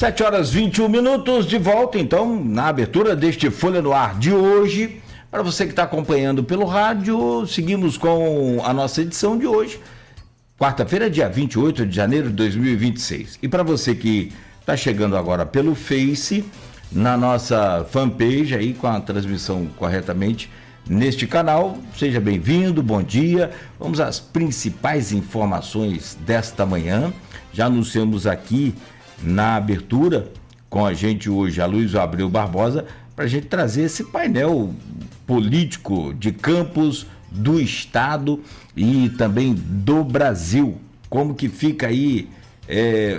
7h21, de volta então na abertura deste Folha no Ar de hoje. Para você que está acompanhando pelo rádio, seguimos com a nossa edição de hoje, quarta-feira, dia 28 de janeiro de 2026. E para você que está chegando agora pelo Face, na nossa fanpage aí com a transmissão corretamente neste canal, seja bem-vindo, bom dia. Vamos às principais informações desta manhã. Já anunciamos aqui na abertura com a gente hoje, Aloysio Abreu Barbosa, para a gente trazer esse painel político de Campos, do Estado e também do Brasil. Como que fica aí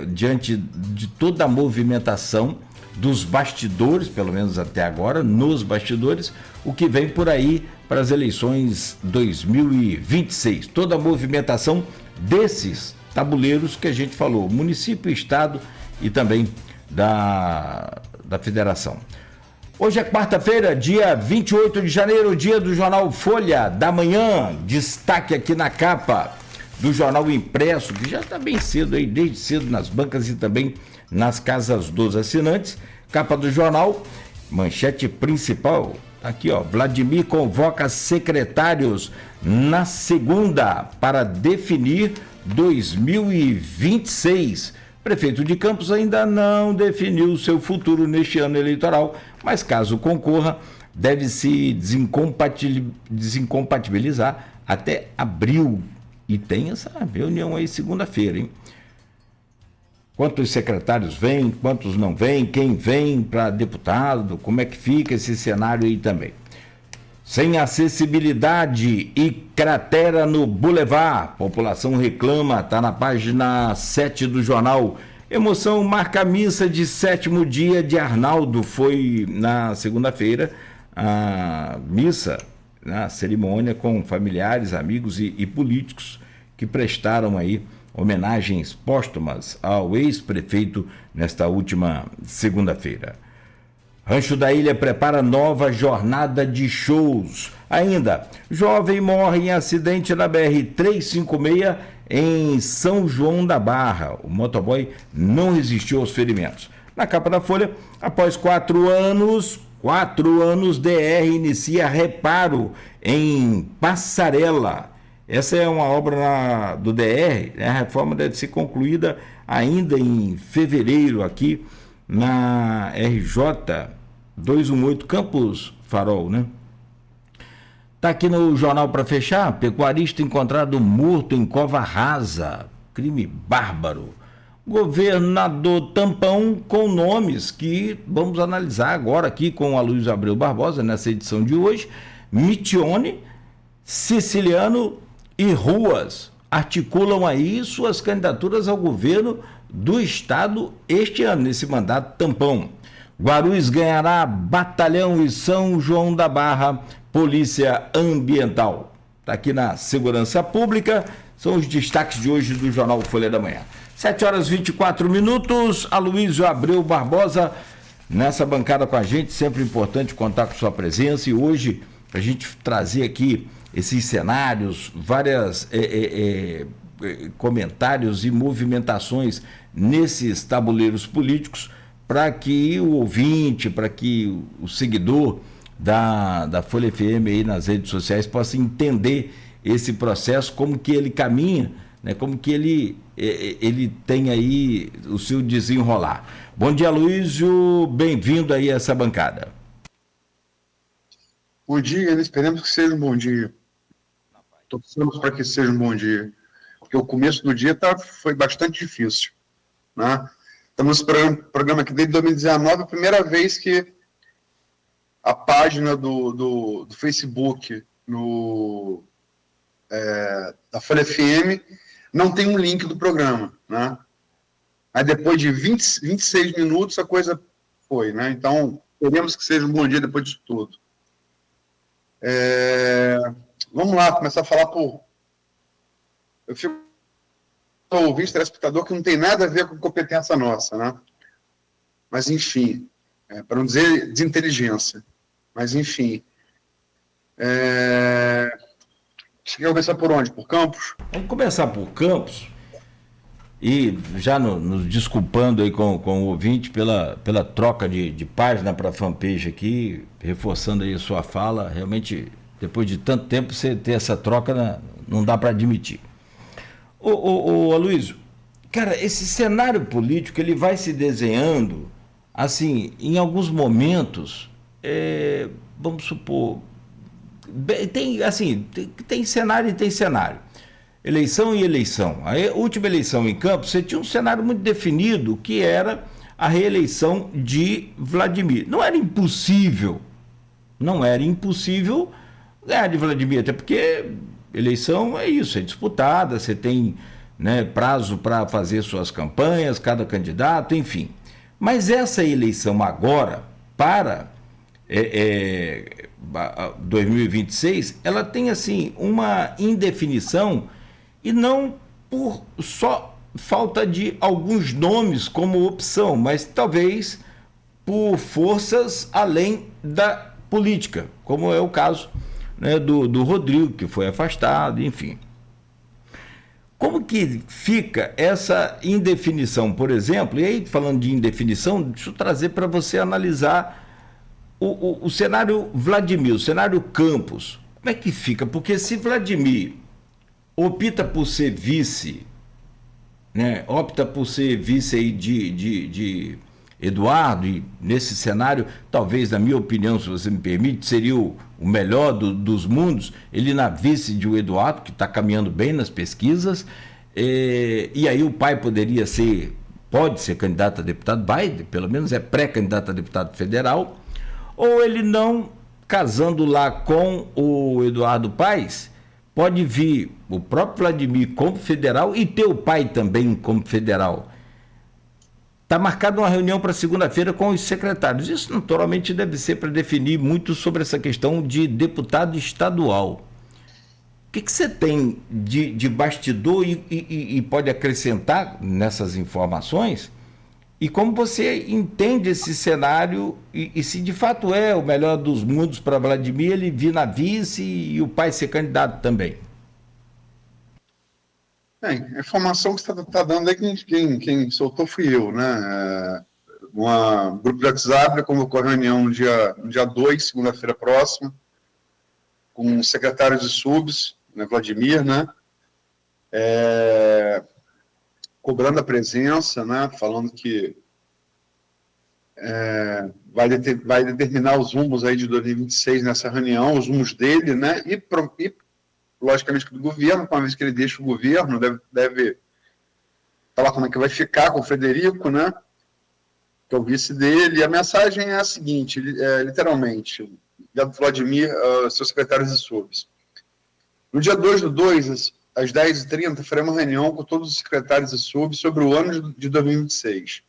diante de toda a movimentação dos bastidores, pelo menos até agora, nos bastidores, o que vem por aí para as eleições 2026. Toda a movimentação desses tabuleiros que a gente falou, município, estado e também da federação. Hoje é quarta-feira, dia 28 de janeiro, dia do jornal Folha da Manhã. Destaque aqui na capa do jornal impresso, que já está bem cedo aí, desde cedo nas bancas e também nas casas dos assinantes. Capa do jornal, manchete principal, aqui ó, Vladimir convoca secretários na segunda para definir 2026. Prefeito de Campos ainda não definiu seu futuro neste ano eleitoral, mas caso concorra, deve se desincompatibilizar até abril. E tem essa reunião aí segunda-feira, hein? Quantos secretários vêm, quantos não vêm, quem vem para deputado, como é que fica esse cenário aí também. Sem acessibilidade e cratera no Boulevard, população reclama, está na página 7 do jornal. Emoção marca a missa de 7º dia de Arnaldo. Foi na segunda-feira a missa, a cerimônia com familiares, amigos e políticos que prestaram aí homenagens póstumas ao ex-prefeito nesta última segunda-feira. Rancho da Ilha prepara nova jornada de shows. Ainda, jovem morre em acidente na BR-356 em São João da Barra. O motoboy não resistiu aos ferimentos. Na capa da Folha, após 4 anos, DR inicia reparo em Passarela. Essa é uma obra do DR, a reforma deve ser concluída ainda em fevereiro aqui na RJ 218 Campos Farol, né? Tá aqui no jornal para fechar, pecuarista encontrado morto em cova rasa, crime bárbaro. Governador tampão com nomes que vamos analisar agora aqui com o Aloysio Abreu Barbosa nessa edição de hoje. Michione, Siciliano e Ruas articulam aí suas candidaturas ao governo do estado este ano, nesse mandato tampão. Guarulhos ganhará batalhão e São João da Barra, polícia ambiental. Está aqui na segurança pública, são os destaques de hoje do jornal Folha da Manhã. 7h24, Aloysio Abreu Barbosa nessa bancada com a gente, sempre importante contar com sua presença e hoje a gente trazer aqui esses cenários, várias comentários e movimentações nesses tabuleiros políticos para que o ouvinte, para que o seguidor da Folha FM aí nas redes sociais possa entender esse processo, como que ele caminha, né? Como que ele tem aí o seu desenrolar. Bom dia, Aloysio, bem-vindo aí a essa bancada. Bom dia, esperemos que seja um bom dia. Torcemos para que seja um bom dia, porque o começo do dia foi bastante difícil, né? Estamos no programa aqui desde 2019, a primeira vez que a página do Facebook da Folha FM não tem um link do programa, né? Aí depois de 26 minutos a coisa foi, né? Então, queremos que seja um bom dia depois disso tudo. Vamos lá, começar a falar eu fico ouvinte, telespectador, que não tem nada a ver com competência nossa, né? Mas, enfim, para não dizer desinteligência. Mas, enfim. Você quer começar por onde? Por Campos? Vamos começar por Campos. E já nos desculpando aí com o ouvinte pela troca de página para a fanpage aqui, reforçando aí a sua fala, realmente, depois de tanto tempo, você ter essa troca não dá para admitir. Ô Aloysio, cara, esse cenário político, ele vai se desenhando, assim, em alguns momentos, vamos supor, tem cenário e tem cenário. Eleição e eleição. A última eleição em Campos, você tinha um cenário muito definido, que era a reeleição de Vladimir. Não era impossível ganhar de Vladimir, até porque eleição é isso, é disputada, você tem, né, prazo para fazer suas campanhas, cada candidato, enfim. Mas essa eleição agora, para 2026, ela tem assim uma indefinição, e não por só falta de alguns nomes como opção, mas talvez por forças além da política, como é o caso, né, do Rodrigo, que foi afastado, enfim. Como que fica essa indefinição, por exemplo? E aí, falando de indefinição, deixa eu trazer para você analisar o cenário Vladimir, o cenário Campos. Como é que fica? Porque se Vladimir opta por ser vice, né? Opta por ser vice aí de Eduardo, e nesse cenário, talvez, na minha opinião, se você me permite, seria o melhor dos mundos, ele na vice de Eduardo, que está caminhando bem nas pesquisas, e aí o pai pode ser candidato a deputado, pelo menos é pré-candidato a deputado federal, ou ele não, casando lá com o Eduardo Paes, pode vir o próprio Vladimir como federal e ter o pai também como federal. Está marcada uma reunião para segunda-feira com os secretários. Isso naturalmente deve ser para definir muito sobre essa questão de deputado estadual. O que você tem de bastidor e pode acrescentar nessas informações? E como você entende esse cenário e se de fato é o melhor dos mundos para Vladimir, ele vir na vice e o pai ser candidato também? Bem, a informação que você está dando é quem soltou fui eu, né? Um grupo de WhatsApp convocou a reunião no dia 2, segunda-feira próxima, com os secretários de subs, né, Vladimir, né? Cobrando a presença, né, falando que vai determinar os rumos aí de 2026 nessa reunião, os rumos dele, né, e logicamente do governo, uma vez que ele deixa o governo, deve falar como é que vai ficar com o Frederico, né, que é o vice dele, e a mensagem é a seguinte, literalmente, do Vladimir, seus secretários e subs. No dia 2/2, às 10h30, faremos uma reunião com todos os secretários e subs sobre o ano de 2026.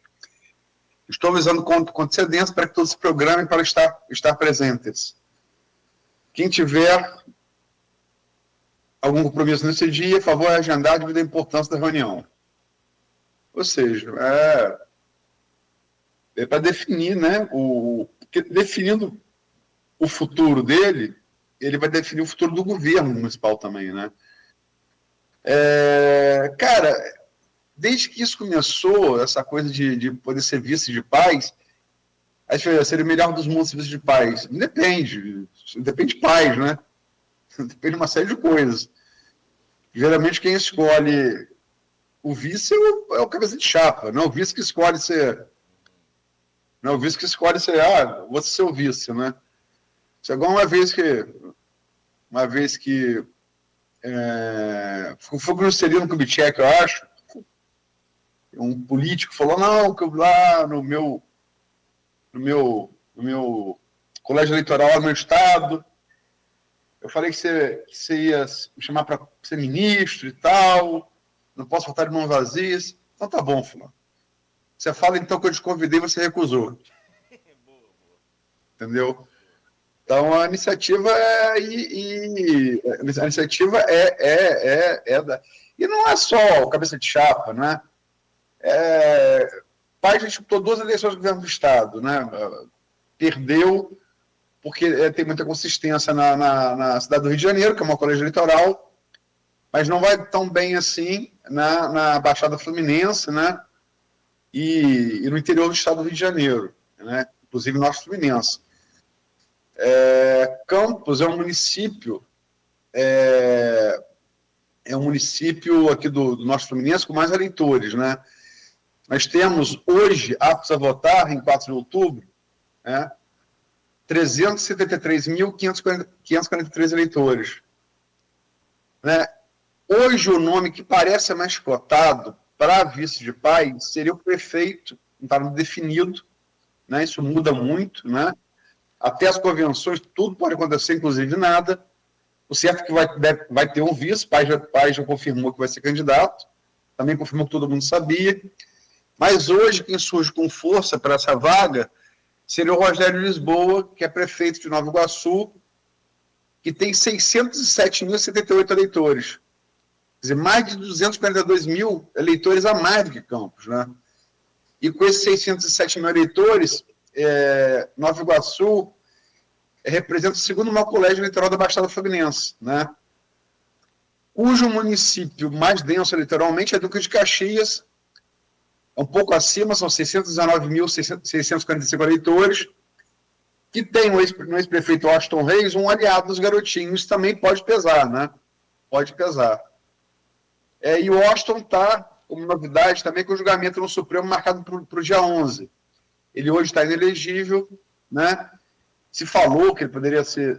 Estou avisando com antecedência para que todos se programem para estar presentes. Quem tiver algum compromisso nesse dia, a favor é agendar devido à importância da reunião. Ou seja, é para definir, né, definindo o futuro dele, ele vai definir o futuro do governo municipal também, né? Cara, desde que isso começou, essa coisa de poder ser vice de paz, seria o melhor dos mundos ser vice de paz. Depende de paz, né? Depende de uma série de coisas. Geralmente quem escolhe o vice é o cabeça de chapa, não é o vice que escolhe ser... Não é o vice que escolhe ser, vou ser o vice, né? Isso é igual uma vez que foi no Celino Kubitschek, eu acho, um político falou, não, que eu lá no meu colégio eleitoral no meu estado, eu falei que você ia me chamar para ser ministro e tal, não posso faltar de mãos vazias. Então tá bom, fulano. Você fala então que eu te convidei e você recusou. Entendeu? Então a iniciativa e não é só o cabeça de chapa, né? Pai já disputou 2 eleições do governo do estado, né? Perdeu porque tem muita consistência na cidade do Rio de Janeiro, que é uma colégio eleitoral, mas não vai tão bem assim na Baixada Fluminense, né? E no interior do estado do Rio de Janeiro, né? Inclusive Norte Fluminense. Campos é um município aqui do Norte Fluminense com mais eleitores, né? Nós temos hoje, aptos a votar, em 4 de outubro, né, 373.543 eleitores. Né? Hoje, o nome que parece mais cotado para vice de pai seria o prefeito, não está definido, né? Isso muda muito, né? Até as convenções, tudo pode acontecer, inclusive nada. O certo é que vai ter um vice, pai já confirmou que vai ser candidato, também confirmou que todo mundo sabia. Mas hoje, quem surge com força para essa vaga seria o Rogério Lisboa, que é prefeito de Nova Iguaçu, que tem 607.078 eleitores. Quer dizer, mais de 242 mil eleitores a mais do que Campos, né? E com esses 607 mil eleitores, Nova Iguaçu representa o segundo maior colégio eleitoral da Baixada Fluminense, né? Cujo município mais denso eleitoralmente é Duque de Caxias, um pouco acima, são 619.645 eleitores, que tem no ex-prefeito Washington Reis um aliado dos garotinhos, isso também pode pesar, né? Pode pesar. E o Washington está, como novidade, também com o julgamento no Supremo marcado para o dia 11. Ele hoje está inelegível, né? Se falou que ele poderia ser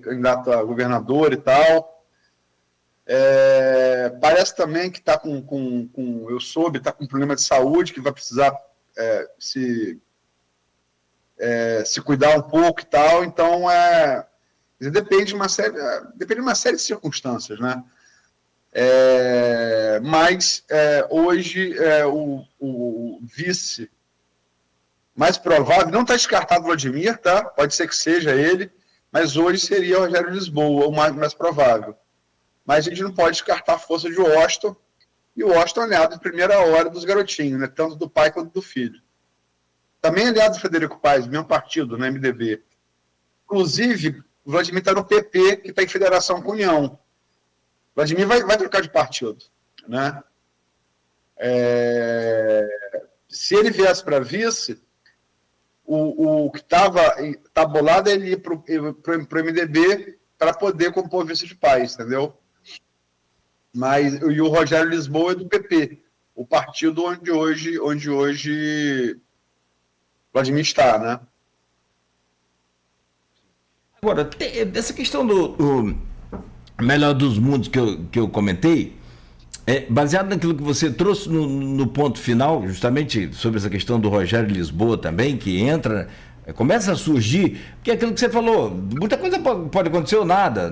candidato a governador e tal. Parece também que está está com problema de saúde, que vai precisar se cuidar um pouco e tal. Então, depende de uma série de circunstâncias, né? Mas hoje o vice mais provável, não está descartado o Vladimir, tá? Pode ser que seja ele, mas hoje seria o Rogério Lisboa, o mais provável. Mas a gente não pode descartar a força de Washington, e o Washington é aliado de primeira hora dos garotinhos, né? Tanto do pai quanto do filho. Também aliado do Frederico Paes, mesmo partido, no MDB. Inclusive, o Vladimir está no PP, que está em federação com a União. O Vladimir vai trocar de partido, né? Se ele viesse para vice, o que estava tabulado é ele ir para o MDB para poder compor vice de Paes, entendeu? E o Rogério Lisboa é do PP, o partido onde hoje Vladimir está, né? Agora, essa questão do melhor dos mundos que eu comentei, baseado naquilo que você trouxe no ponto final, justamente sobre essa questão do Rogério Lisboa também, que começa a surgir, porque é aquilo que você falou, muita coisa pode acontecer ou nada,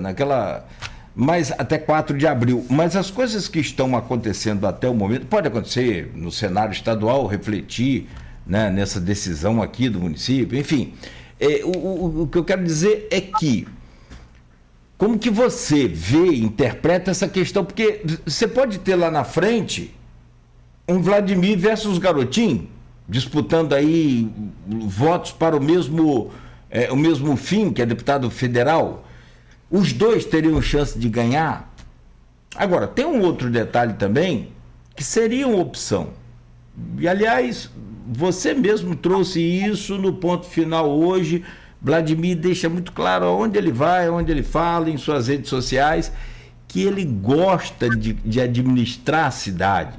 mas até 4 de abril. Mas as coisas que estão acontecendo até o momento, pode acontecer no cenário estadual, refletir, né, nessa decisão aqui do município, enfim. O que eu quero dizer é que, como que você interpreta essa questão? Porque você pode ter lá na frente um Vladimir versus Garotinho, disputando aí votos para o mesmo fim, que é deputado federal. Os dois teriam chance de ganhar. Agora, tem um outro detalhe também, que seria uma opção. E, aliás, você mesmo trouxe isso no ponto final hoje. Vladimir deixa muito claro aonde ele vai, onde ele fala, em suas redes sociais, que ele gosta de administrar a cidade.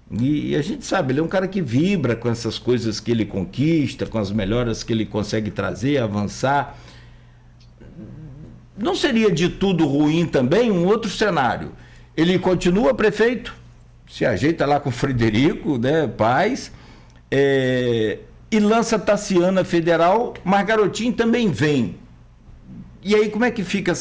E a gente sabe, ele é um cara que vibra com essas coisas que ele conquista, com as melhoras que ele consegue trazer, avançar. Não seria de tudo ruim também um outro cenário? Ele continua prefeito, se ajeita lá com o Frederico, né, Paes, e lança Tassiana federal, mas Garotinho também vem. E aí como é que fica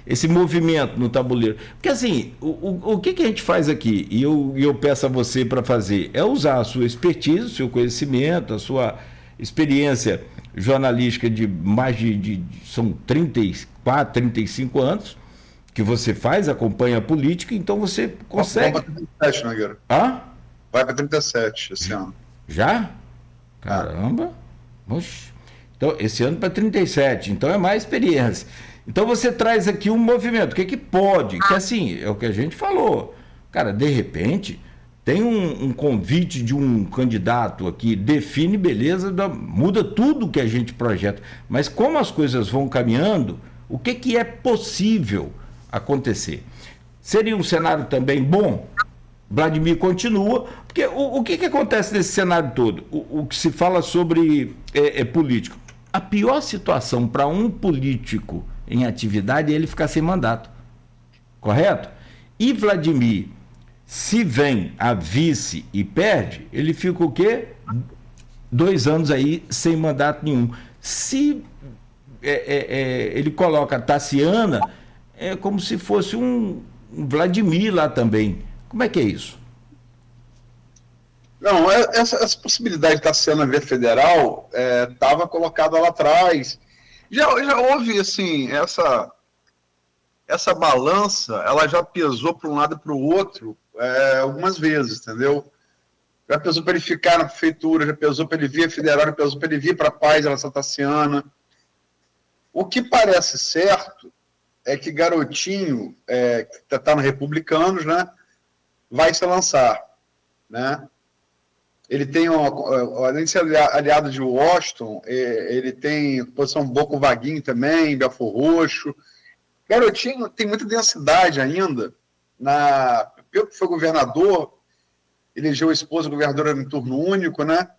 esse movimento no tabuleiro? Porque assim, o que a gente faz aqui, e eu peço a você para fazer, é usar a sua expertise, o seu conhecimento, a sua experiência jornalística de mais são 34, 35 anos, que você acompanha a política, então você consegue... Vai para 37, né, Guilherme? Vai para 37 esse ano. Já? Caramba! Oxe. Então, esse ano para 37, então é mais experiência. Então você traz aqui um movimento, o que pode? Que assim, é o que a gente falou. Cara, de repente, tem um convite de um candidato aqui, define, beleza, muda tudo que a gente projeta. Mas como as coisas vão caminhando, o que é possível acontecer? Seria um cenário também bom? Vladimir continua, porque o que acontece nesse cenário todo? O que se fala sobre político. A pior situação para um político em atividade é ele ficar sem mandato. Correto? E Vladimir, se vem a vice e perde, ele fica o quê? 2 anos aí sem mandato nenhum. Se ele coloca a Tassiana, é como se fosse um Vladimir lá também. Como é que é isso? Não, essa possibilidade de Tassiana vir federal estava colocada lá atrás. Já houve, assim, essa balança, ela já pesou para um lado e para o outro algumas vezes, entendeu? Já pesou para ele ficar na prefeitura, já pesou para ele vir a federal, já pesou para ele vir para a Paz, ela Tassiana. O que parece certo é que Garotinho, que está no Republicanos, né, vai se lançar, né? Ele tem, além de ser aliado de Washington, ele tem posição boa com Vaguinho também, Belfor Roxo. Garotinho tem muita densidade ainda. Pelo que foi governador, elegeu a esposa governadora em turno único, né?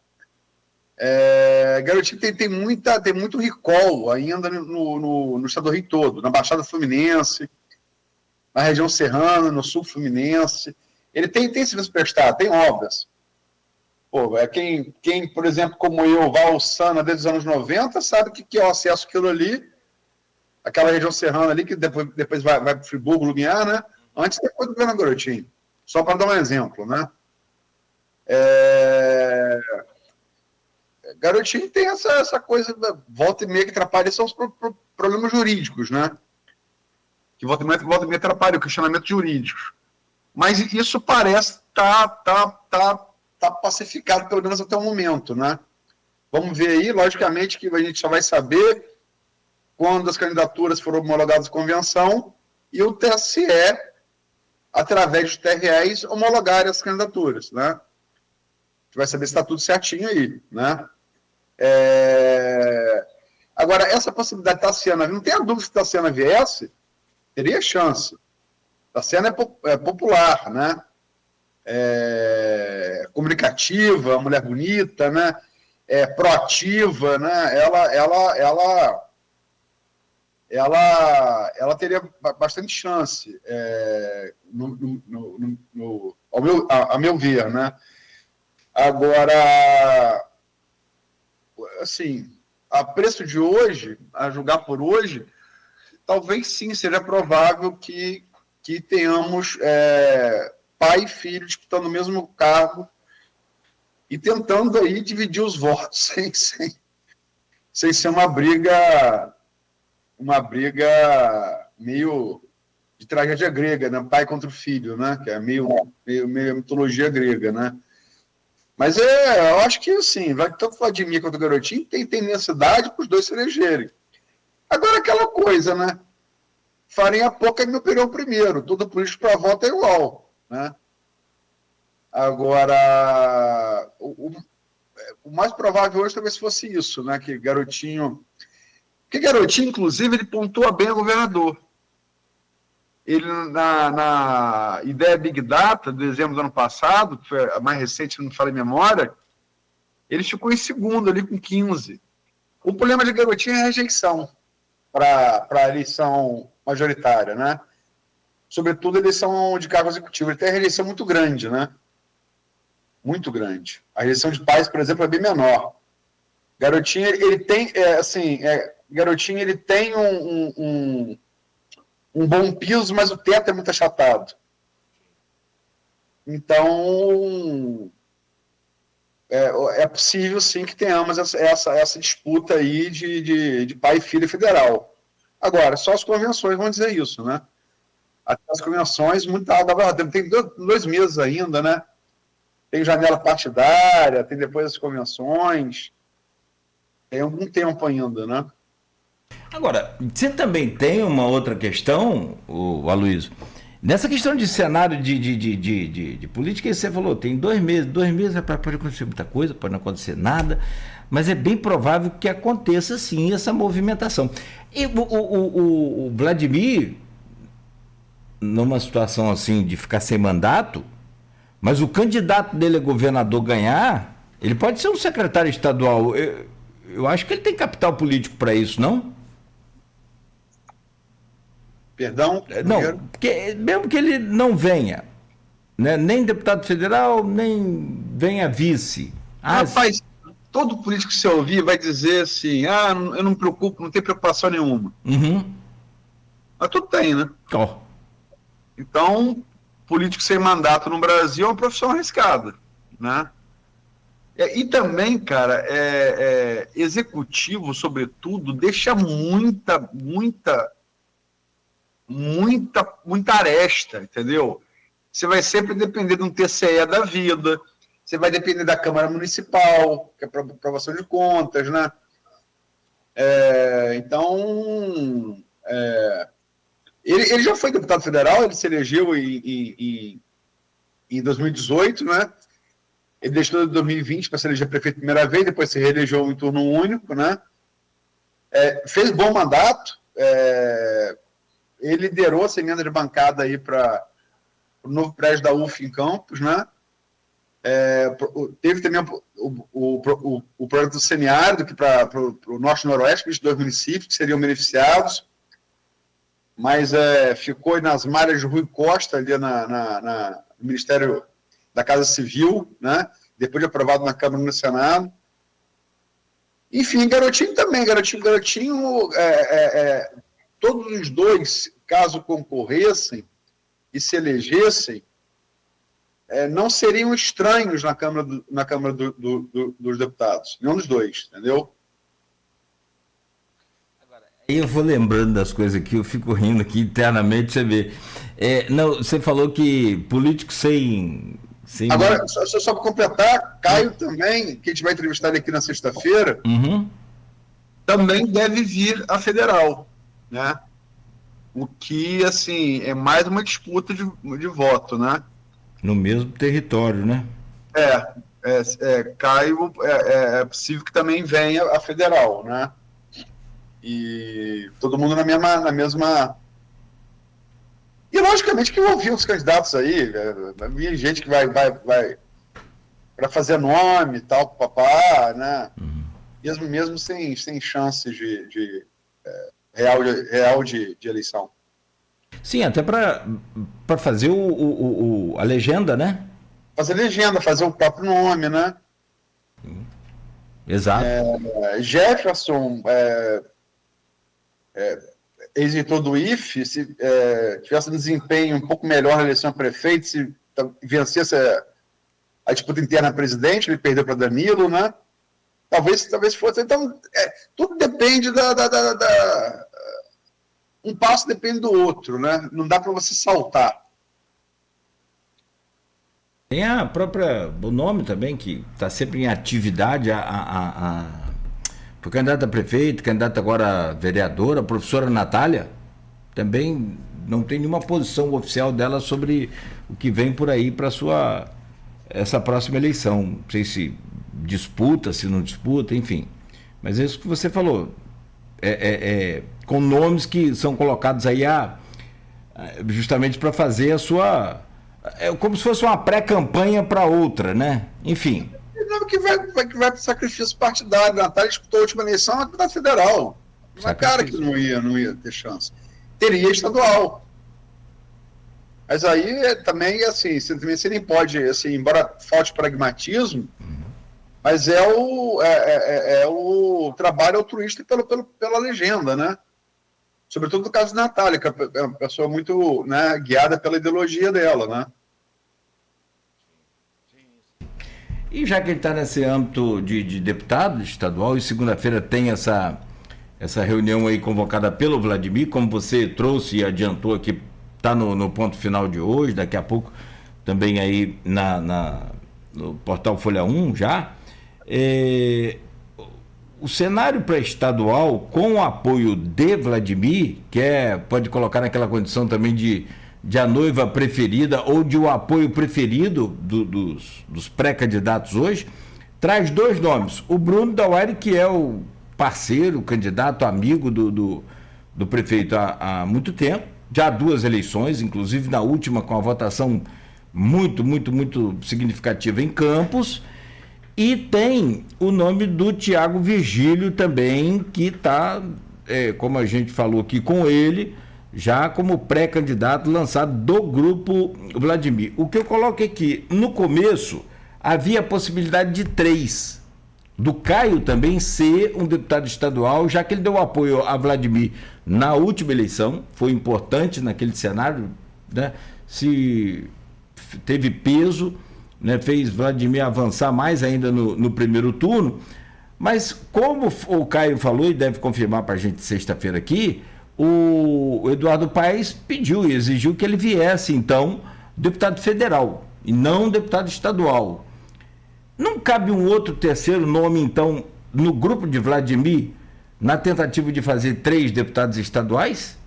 Garotinho tem muito recall ainda no estado do Rio todo, na Baixada Fluminense, na região serrana, no sul fluminense. Ele tem serviço prestado, tem obras. Pô, quem, por exemplo, como eu, vai ao Sana desde os anos 90, sabe o que é o acesso àquilo ali, aquela região serrana ali, que depois vai para o Friburgo, Lumiar, né? Antes e depois do governo Garotinho. Só para dar um exemplo, né? Garotinho tem essa coisa, volta e meia que atrapalha, são os problemas jurídicos, né? Que volta e meia atrapalha o questionamento jurídico. Mas isso parece tá pacificado, pelo menos até o momento, né? Vamos ver aí, logicamente que a gente só vai saber quando as candidaturas foram homologadas à convenção e o TSE, através dos TREs, homologarem as candidaturas, né? A gente vai saber se está tudo certinho aí, né? Agora, essa possibilidade de Tassiana, não tem a dúvida se Tassiana viesse, teria chance. Tassiana é popular, né? Comunicativa, mulher bonita, né? Proativa, né? Ela teria bastante chance, a meu ver, né? Agora, assim, a preço de hoje, a julgar por hoje, talvez sim seja provável que tenhamos pai e filho disputando o mesmo cargo e tentando aí dividir os votos sem ser uma briga meio de tragédia grega, né? Pai contra o filho, né? Que é meio mitologia grega, né? Mas eu acho que, assim, tanto Vladimir quanto o Garotinho tem necessidade para os dois se elegerem. Agora, aquela coisa, né? Farinha pouca é meu perão primeiro. Todo político para voto é igual, né? Agora, o mais provável hoje talvez fosse isso, né? Que Garotinho... Porque Garotinho, inclusive, ele pontua bem o governador. Ele, na ideia Big Data, do dezembro do ano passado, que foi a mais recente, se não me falha a memória, ele ficou em segundo ali com 15. O problema de Garotinho é a rejeição para a eleição majoritária, né? Sobretudo a eleição de cargo executivo. Ele tem a rejeição muito grande, né? Muito grande. A rejeição de pais, por exemplo, é bem menor. Garotinho, ele tem, Garotinho, ele tem um bom piso, mas o teto é muito achatado. Então, é possível, sim, que tenhamos essa disputa aí de pai e filho federal. Agora, só as convenções vão dizer isso, né? Até as convenções, muita água. Tem 2 meses ainda, né? Tem janela partidária, tem depois as convenções. Tem algum tempo ainda, né? Agora, você também tem uma outra questão, o Aloysio, Nessa questão de cenário de política, que você falou, tem 2 meses, rapaz, pode acontecer muita coisa, pode não acontecer nada, mas é bem provável que aconteça sim essa movimentação. E o Vladimir, numa situação assim de ficar sem mandato, mas o candidato dele a governador ganhar, ele pode ser um secretário estadual. Eu acho que ele tem capital político para isso, não? Perdão? Não, porque mesmo que ele não venha, né, nem deputado federal, nem venha vice. Rapaz, todo político que você ouvir vai dizer assim, eu não me preocupo, não tem preocupação nenhuma. Uhum. Mas tudo tem, né? Oh. Então, político sem mandato no Brasil é uma profissão arriscada, né? E também, cara, executivo, sobretudo, deixa muita aresta, entendeu? Você vai sempre depender de um TCE da vida, você vai depender da Câmara Municipal, que é para aprovação de contas, né? Então, ele já foi deputado federal, ele se elegeu em 2018, né? Ele deixou em 2020 para se eleger prefeito a primeira vez, depois se reelegeu em turno único, né? Fez bom mandato, ele liderou essa emenda de bancada aí para o novo prédio da UF em Campos, né? Teve também o projeto do semiárido, que para o norte e noroeste, 22 municípios que seriam beneficiados, mas ficou nas malhas de Rui Costa, ali no Ministério da Casa Civil, né? Depois de aprovado na Câmara e no Senado. Enfim, Garotinho também, Garotinho, todos os dois, caso concorressem e se elegessem, não seriam estranhos na Câmara dos Deputados, nenhum dos dois, entendeu? Eu vou lembrando das coisas aqui, eu fico rindo aqui internamente, você vê. Não, você falou que político sem... Agora, só para completar, Caio também, que a gente vai entrevistar ele aqui na sexta-feira, também deve vir a federal, né? O que, assim, é mais uma disputa de voto, né? No mesmo território, né? Caio, é possível que também venha a federal, né? E todo mundo na mesma... E, logicamente, que vão vir os candidatos aí, vai vir gente que vai para fazer nome e tal, papá, né? Mesmo sem chances de real de eleição. Sim, até para fazer a legenda, né? Fazer legenda, fazer o próprio nome, né? Exato. Jefferson, ex-reitor do IFE, se tivesse um desempenho um pouco melhor na eleição a prefeito, se vencesse a disputa interna a presidente, ele perdeu para Danilo, né? Talvez fosse. Então, tudo depende um passo depende do outro, né? Não dá para você saltar. Tem o nome também, que está sempre em atividade, foi candidata a prefeito, candidata agora a vereadora, a professora Natália, também não tem nenhuma posição oficial dela sobre o que vem por aí para essa próxima eleição. Não sei se disputa, se não disputa, enfim. Mas é isso que você falou. Com nomes que são colocados aí justamente para fazer a sua... como se fosse uma pré-campanha para outra, né? Enfim. Que vai para o sacrifício partidário. A Natália disputou a última eleição na deputada federal. Não é cara que não ia ter chance. Teria estadual. Mas aí também, assim, você nem pode, assim, embora falte pragmatismo, mas é o trabalho altruísta pela legenda, né? Sobretudo no caso da Natália, que é uma pessoa muito, né, guiada pela ideologia dela, né? E já que ele está nesse âmbito de deputado estadual, e segunda-feira tem essa reunião aí convocada pelo Vladimir, como você trouxe e adiantou aqui, está no ponto final de hoje, daqui a pouco também aí no portal Folha 1 já. O cenário pré-estadual, com o apoio de Vladimir, pode colocar naquela condição também de de a noiva preferida ou de o apoio preferido dos pré-candidatos hoje, traz 2 nomes. O Bruno Dauari, que é o parceiro, o candidato, amigo do prefeito há muito tempo, já 2 eleições, inclusive na última com a votação muito significativa em Campos. E tem o nome do Tiago Virgílio também, que está, como a gente falou aqui com ele, já como pré-candidato lançado do grupo Vladimir. O que eu coloquei aqui, no começo, havia a possibilidade de 3. Do Caio também ser um deputado estadual, já que ele deu apoio a Vladimir na última eleição, foi importante naquele cenário, né? Se teve peso, né, fez Vladimir avançar mais ainda no primeiro turno, mas como o Caio falou e deve confirmar para a gente sexta-feira aqui, o Eduardo Paes pediu e exigiu que ele viesse, então, deputado federal e não deputado estadual. Não cabe um outro terceiro nome, então, no grupo de Vladimir, na tentativa de fazer 3 deputados estaduais?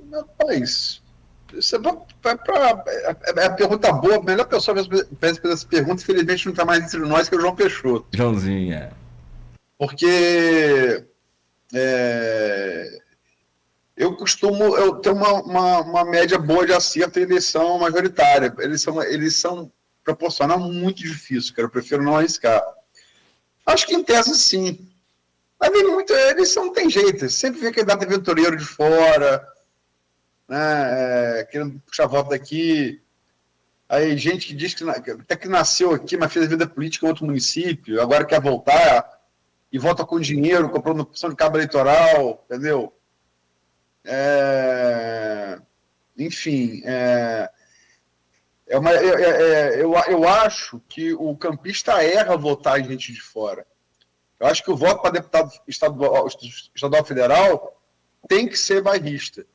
Não, Paes. Você vai é a pergunta boa, a melhor pessoa para fazer essa pergunta, infelizmente não está mais entre nós, que é o João Peixoto. Joãozinho, é. Porque eu tenho uma média boa de acerto em eleição majoritária. Eleição proporcional muito difícil, cara. Eu prefiro não arriscar. Acho que em tese sim. Mas vem muito, eleição não tem jeito. Sempre vem aquele data aventureiro de fora, né, querendo puxar voto daqui. Aí gente que diz que até que nasceu aqui, mas fez a vida política em outro município, agora quer voltar e volta com dinheiro, comprando opção de cabo eleitoral, entendeu? Enfim, eu acho que o campista erra votar em gente de fora. Eu acho que o voto para deputado estadual federal tem que ser bairrista.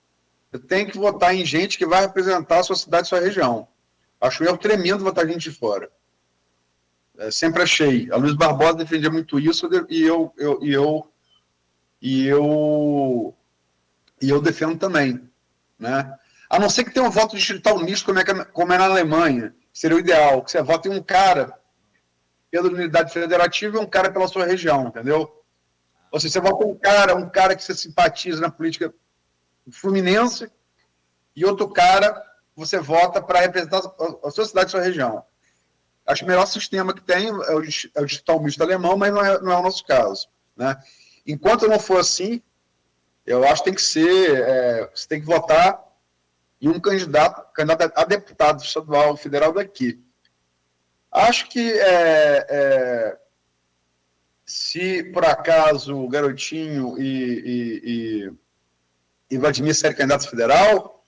Você tem que votar em gente que vai representar a sua cidade, a sua região. Acho um erro tremendo votar gente de fora. Sempre achei. A Luiz Barbosa defendia muito isso e eu defendo também, né? A não ser que tenha um voto distrital misto, como é na Alemanha, seria o ideal, que você vota em um cara pela unidade federativa e um cara pela sua região, entendeu? Ou seja, você vota um cara que você simpatiza na política fluminense e outro cara você vota para representar a sua cidade, a sua região. Acho que o melhor sistema que tem é o distrital misto alemão, mas não é o nosso caso, né? Enquanto não for assim, eu acho que tem que ser, você tem que votar em um candidato a deputado estadual, federal daqui. Acho que se por acaso o Garotinho e Vladimir serem candidatos federal,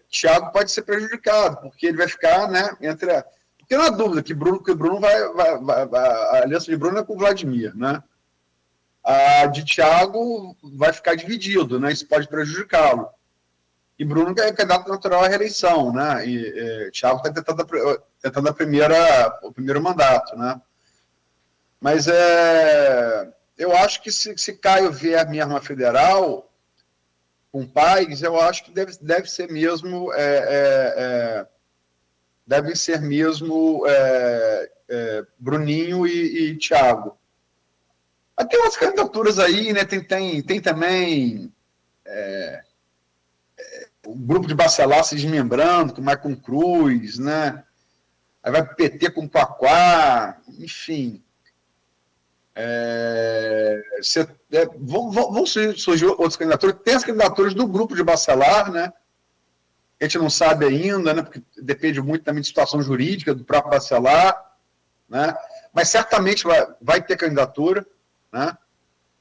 Thiago pode ser prejudicado, porque ele vai ficar, né, porque não há dúvida que o Bruno vai a aliança de Bruno é com o Vladimir, né? A de Thiago vai ficar dividido, né? Isso pode prejudicá-lo. E Bruno é candidato natural à reeleição, né? E Thiago está tentando o primeiro mandato, né? Mas eu acho que se Caio vier mesmo a federal, com Paes, eu acho que deve ser mesmo Bruninho e Thiago. Tem umas candidaturas aí, né? Tem também o grupo de Bacelar se desmembrando, com Maicon Cruz, né? Aí vai PT com Quaquá, enfim. Vão surgir outras candidaturas. Tem as candidaturas do grupo de Bacelar, né? A gente não sabe ainda, né? Porque depende muito também de situação jurídica do próprio Bacelar, né? Mas certamente vai ter candidatura, né?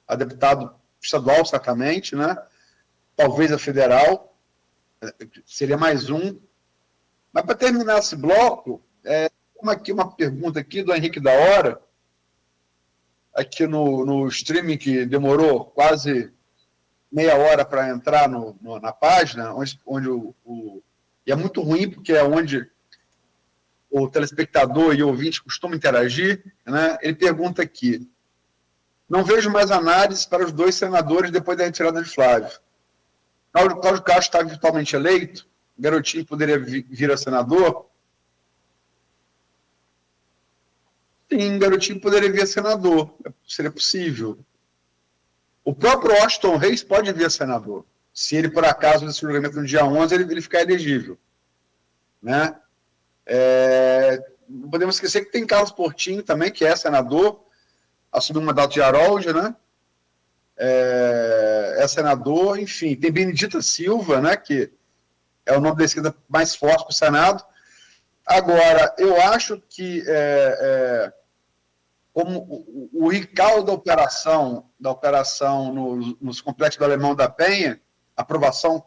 A deputado estadual, certamente, né? Talvez a federal, seria mais um. Mas para terminar esse bloco, uma pergunta aqui do Henrique da Hora, aqui no streaming que demorou quase meia hora para entrar na página, onde e é muito ruim, porque é onde o telespectador e o ouvinte costumam interagir, né? Ele pergunta aqui: não vejo mais análise para os 2 senadores depois da retirada de Flávio. Cláudio Castro está virtualmente eleito, Garotinho poderia vir a senador? Sim, Garotinho poderia vir a senador, seria possível. O próprio Washington Reis pode vir a senador, se ele, por acaso, nesse julgamento no dia 11, ele ficar elegível. Né? Não podemos esquecer que tem Carlos Portinho também, que é senador, assumiu o mandato de Harold, né? É senador, enfim, tem Benedita Silva, né, que é o nome da esquerda mais forte para o Senado. Agora, eu acho que como o recall da operação nos complexos do Alemão da Penha, aprovação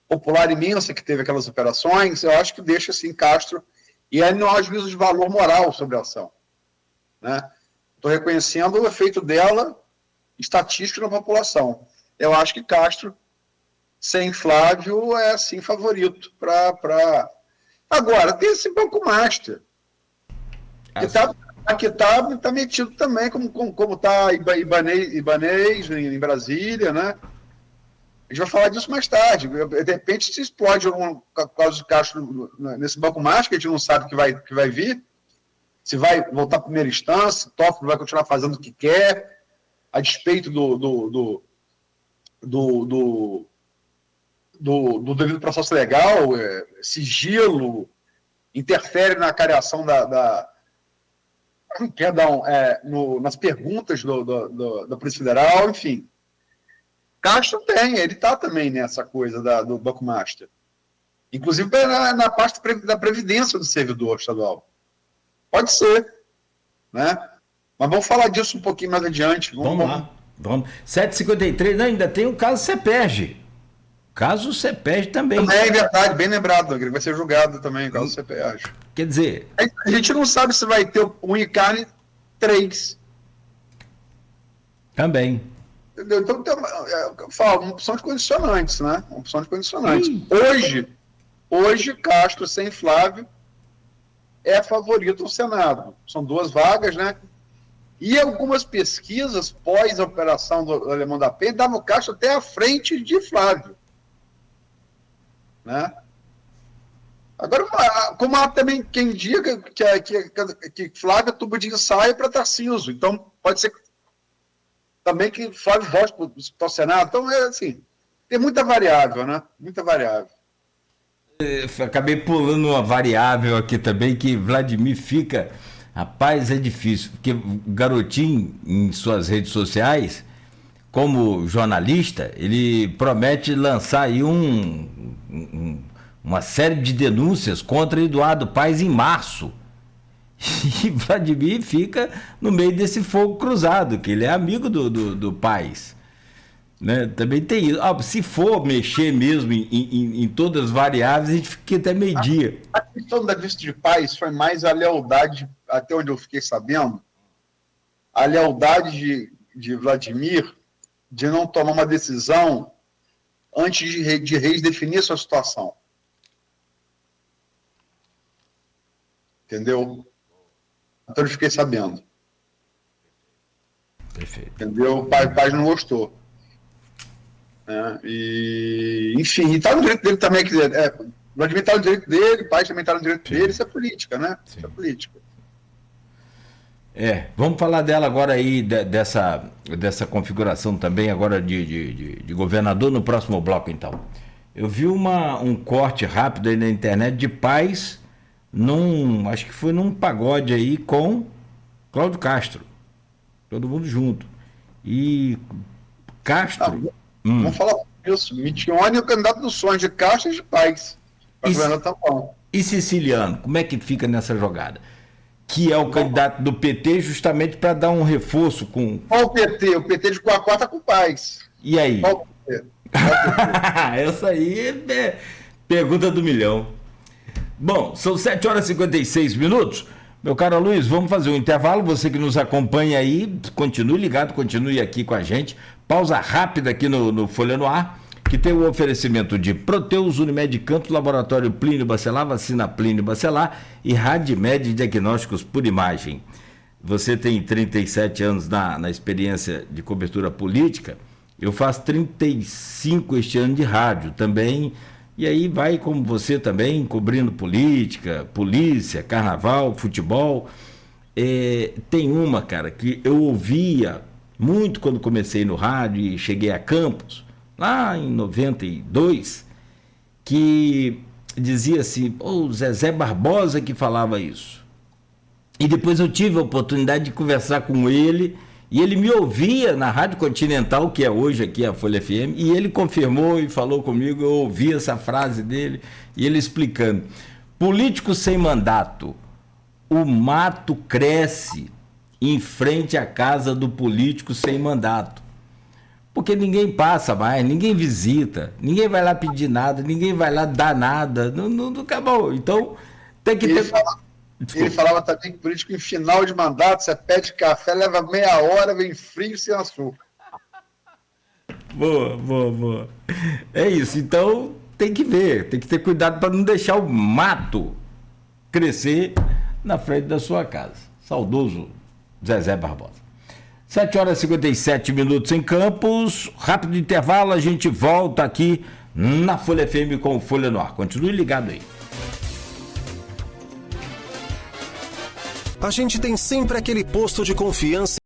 popular imensa que teve aquelas operações, eu acho que deixa assim Castro, e aí não há juízo de valor moral sobre a ação. Né? Estou reconhecendo o efeito dela estatístico na população. Eu acho que Castro, sem Flávio, é assim favorito para... Agora, tem esse Banco Master, que está metido também, como está Ibanez em Brasília, né? A gente vai falar disso mais tarde. De repente, se explode algum caso de Castro nesse Banco Master, que a gente não sabe o que vai vir, se vai voltar à primeira instância, Toffoli vai continuar fazendo o que quer, a despeito do devido processo legal, sigilo, interfere na cariação nas perguntas da Polícia Federal, enfim. Castro ele está também nessa coisa do Banco Master. Inclusive na parte da previdência do servidor estadual. Pode ser, né? Mas vamos falar disso um pouquinho mais adiante. Vamos lá. 7h53, ainda tem o caso CEPERG. Caso CEPERG também. É verdade, bem lembrado, ele vai ser julgado também, o caso CEPERG. Quer dizer... A gente não sabe se vai ter o Unicarne 3. Também. Entendeu? Então, eu falo, uma opção de condicionantes, né? Uma opção de condicionantes. Hoje, Castro sem Flávio é favorito ao Senado. São 2 vagas, né? E algumas pesquisas pós a operação do Alemão da Penha davam o Castro até à frente de Flávio. Né? Agora, como há também quem diga que Flávio é tubo de ensaio para Tarcísio, então pode ser também que Flávio volte para o Senado. Então, assim, tem muita variável, né? Muita variável. Acabei pulando uma variável aqui também, que Vladimir fica... Rapaz, é difícil, porque o Garotinho, em suas redes sociais, como jornalista, ele promete lançar aí uma série de denúncias contra Eduardo Paes em março. E Vladimir fica no meio desse fogo cruzado, que ele é amigo do Paes. Né? Também tem isso. Se for mexer mesmo em todas as variáveis, a gente fica até meio-dia. A questão da vista de Paes foi mais a lealdade, até onde eu fiquei sabendo, a lealdade de Vladimir de não tomar uma decisão antes de Reis definir a sua situação. Entendeu? Então eu fiquei sabendo. Perfeito. Entendeu? O Paes não gostou. Enfim, está no direito dele também. Vladimir está no direito dele, o Paes também está no direito dele. Isso é política, né? Sim. Isso é política. Vamos falar dela agora aí, dessa configuração também agora de governador no próximo bloco, então. Eu vi um corte rápido aí na internet de Paes acho que foi num pagode aí com Cláudio Castro. Todo mundo junto. E Castro... Vamos falar disso. Michione é o candidato dos sonhos de Castro e de Paes. E Siciliano, como é que fica nessa jogada? Que é o candidato do PT justamente para dar um reforço com... Qual o PT? O PT de Coacó está com Paes. E aí? Qual o PT? Essa aí é pergunta do milhão. Bom, são 7h56. Meu caro Luiz, vamos fazer um intervalo. Você que nos acompanha aí, continue ligado, continue aqui com a gente. Pausa rápida aqui no Folha no Ar, que tem o oferecimento de Proteus, Unimed Campos, Laboratório Plínio Bacelar, Vacina Plínio Bacelar e Radmed Diagnósticos por Imagem. Você tem 37 anos na experiência de cobertura política Eu faço 35 este ano de rádio também, e aí vai como você também, cobrindo política, polícia, carnaval, futebol. Tem uma, cara, que eu ouvia muito quando comecei no rádio e cheguei a Campos, lá em 92, que dizia assim, o Zezé Barbosa que falava isso. E depois eu tive a oportunidade de conversar com ele, e ele me ouvia na Rádio Continental, que é hoje aqui a Folha FM, e ele confirmou e falou comigo, eu ouvi essa frase dele, e ele explicando. Político sem mandato, o mato cresce em frente à casa do político sem mandato. Porque ninguém passa mais, ninguém visita, ninguém vai lá pedir nada, ninguém vai lá dar nada, não acabou. Então, tem que ter... Ele falava também que político em final de mandato, você pede café, leva meia hora, vem frio sem açúcar. Boa. É isso, então tem que ver, tem que ter cuidado para não deixar o mato crescer na frente da sua casa. Saudoso Zezé Barbosa. 7h57 em Campos, rápido intervalo, a gente volta aqui na Folha FM com o Folha no Ar. Continue ligado aí. A gente tem sempre aquele posto de confiança